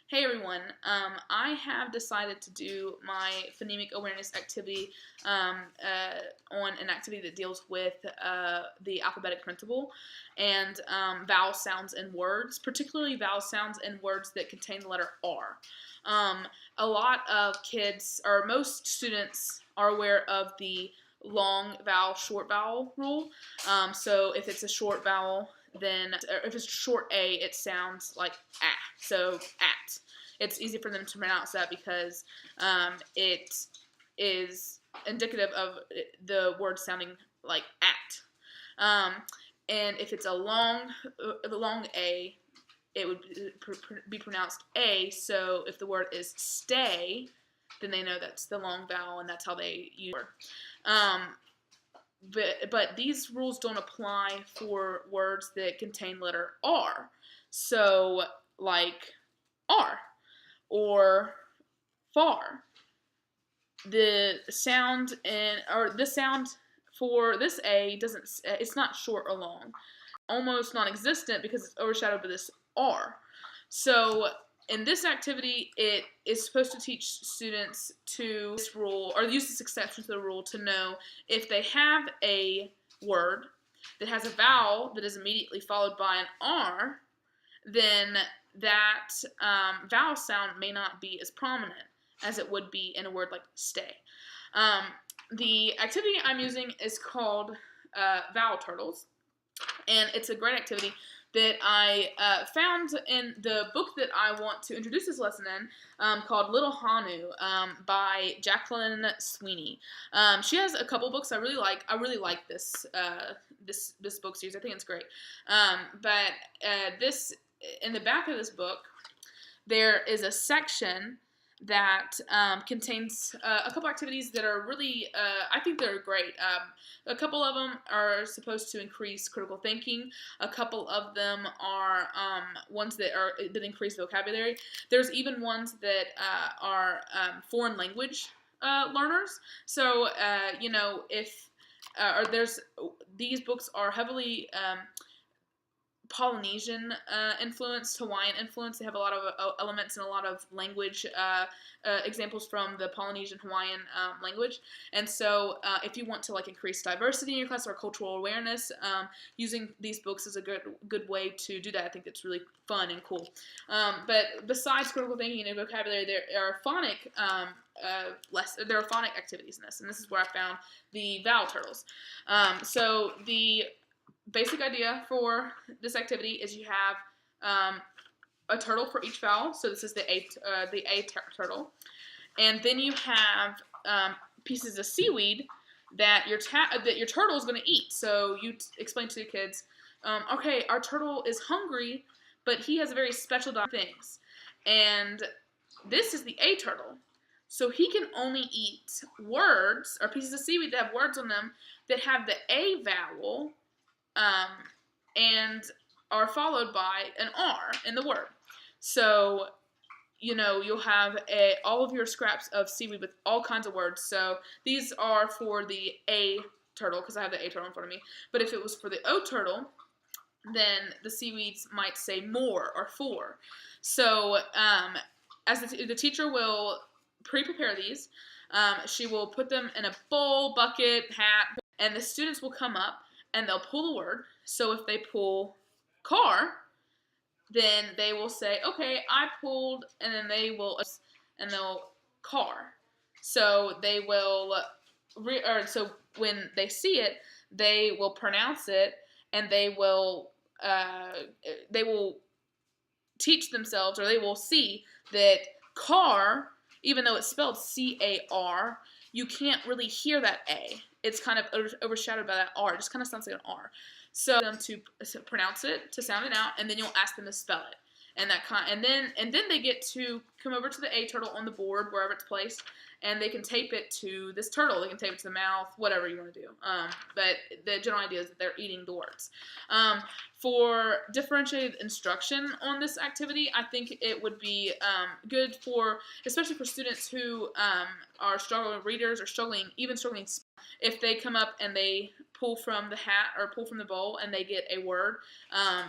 Hey everyone, I have decided to do my phonemic awareness activity on an activity that deals with the alphabetic principle and vowel sounds in words, particularly vowel sounds in words that contain the letter R. A lot of kids, or most students, are aware of the long vowel, short vowel rule. So if it's a short vowel, then if it's short A, it sounds like ah. So at. It's easy for them to pronounce that because it is indicative of the word sounding like at. And if it's a long A, it would be pronounced A. So if the word is stay, then they know that's the long vowel, and that's how they use it. But these rules don't apply for words that contain letter R. So, like R or far. The sound for this A it's not short or long. Almost non-existent because it's overshadowed by this R. So in this activity, it is supposed to teach students to this rule, or use this exception to the rule, to know if they have a word that has a vowel that is immediately followed by an R, then that vowel sound may not be as prominent as it would be in a word like stay. The activity I'm using is called Vowel Turtles, and it's a great activity that I found in the book that I want to introduce this lesson in, called Little Hanu, by Jacqueline Sweeney. She has a couple books I really like. I really like this this book series. I think it's great. This in the back of this book, there is a section that contains a couple activities that are really, I think they're great. A couple of them are supposed to increase critical thinking. A couple of them are ones that increase vocabulary. There's even ones that are foreign language learners. So if these books are heavily Polynesian influence, Hawaiian influence. They have a lot of elements and a lot of language examples from the Polynesian Hawaiian language. And so if you want to increase diversity in your class or cultural awareness, using these books is a good way to do that. I think it's really fun and cool. But besides critical thinking and vocabulary, there are phonic activities in this, and this is where I found the Vowel Turtles. So the basic idea for this activity is you have a turtle for each vowel. So this is the A turtle, and then you have pieces of seaweed that your turtle is going to eat. So you explain to the kids, okay, our turtle is hungry, but he has a very special things, and this is the A turtle. So he can only eat words or pieces of seaweed that have words on them that have the A vowel. And are followed by an R in the word. So, you'll have all of your scraps of seaweed with all kinds of words. So these are for the A turtle, because I have the A turtle in front of me. But if it was for the O turtle, then the seaweeds might say more or for. So as the teacher will pre-prepare these, she will put them in a bowl, bucket, hat, and the students will come up and they'll pull a word. So if they pull car, then they will say, okay, I pulled, and then they'll car. So they will, so when they see it, they will pronounce it, and they will teach themselves, or they will see that car, even though it's spelled C-A-R, you can't really hear that A. It's kind of overshadowed by that R. It just kind of sounds like an R. So them to pronounce it, to sound it out, and then you'll ask them to spell it. And then they get to come over to the A turtle on the board, wherever it's placed, and they can tape it to this turtle. They can tape it to the mouth, whatever you want to do. But the general idea is that they're eating the words. For differentiated instruction on this activity, I think it would be good especially for students who are struggling readers or struggling if they come up and they pull from the hat or pull from the bowl and they get a word,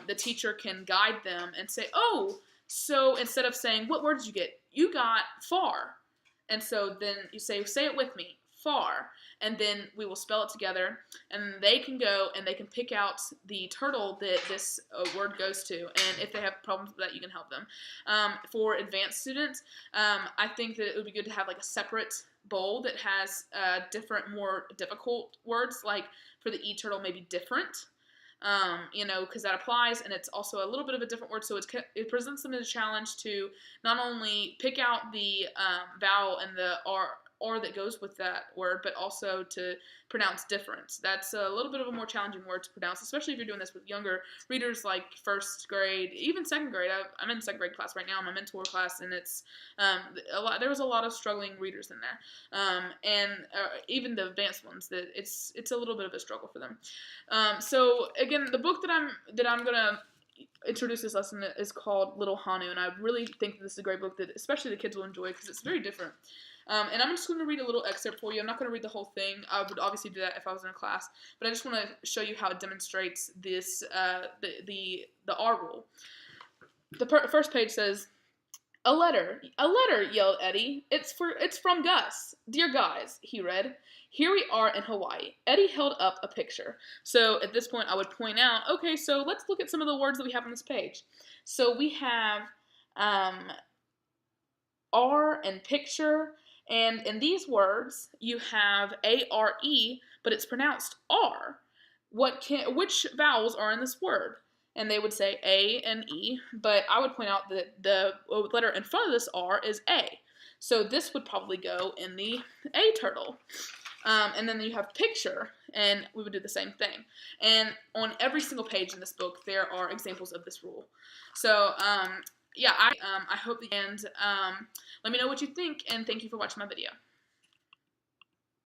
the teacher can guide them and say, oh, So instead of saying, what word did you get? You got far. And so then you say it with me, far. And then we will spell it together. And they can go and they can pick out the turtle that this word goes to. And if they have problems with that, you can help them. For advanced students, I think that it would be good to have like a separate bowl that has different, more difficult words. Like for the E turtle, maybe different. Because that applies, and it's also a little bit of a different word, so it presents them as a challenge to not only pick out the vowel and the R that goes with that word, but also to pronounce different. That's a little bit of a more challenging word to pronounce, especially if you're doing this with younger readers like first grade, even second grade. I'm in second grade class right now, my mentor class, and it's there was a lot of struggling readers in there, and even the advanced ones. That it's a little bit of a struggle for them. So again, the book that I'm gonna introduce this lesson is called Little Hanu, and I really think that this is a great book that especially the kids will enjoy because it's very different. And I'm just going to read a little excerpt for you. I'm not going to read the whole thing. I would obviously do that if I was in a class, but I just want to show you how it demonstrates this the R rule. The first page says, a letter, yelled Eddie. It's from Gus. Dear guys, he read. Here we are in Hawaii. Eddie held up a picture. So at this point, I would point out, okay, so let's look at some of the words that we have on this page. So we have R and picture, and in these words, you have A-R-E, but it's pronounced R. Which vowels are in this word? And they would say A and E, but I would point out that the letter in front of this R is A. So this would probably go in the A turtle. And then you have picture, and we would do the same thing. And on every single page in this book, there are examples of this rule. So, yeah, I hope, and let me know what you think, and thank you for watching my video.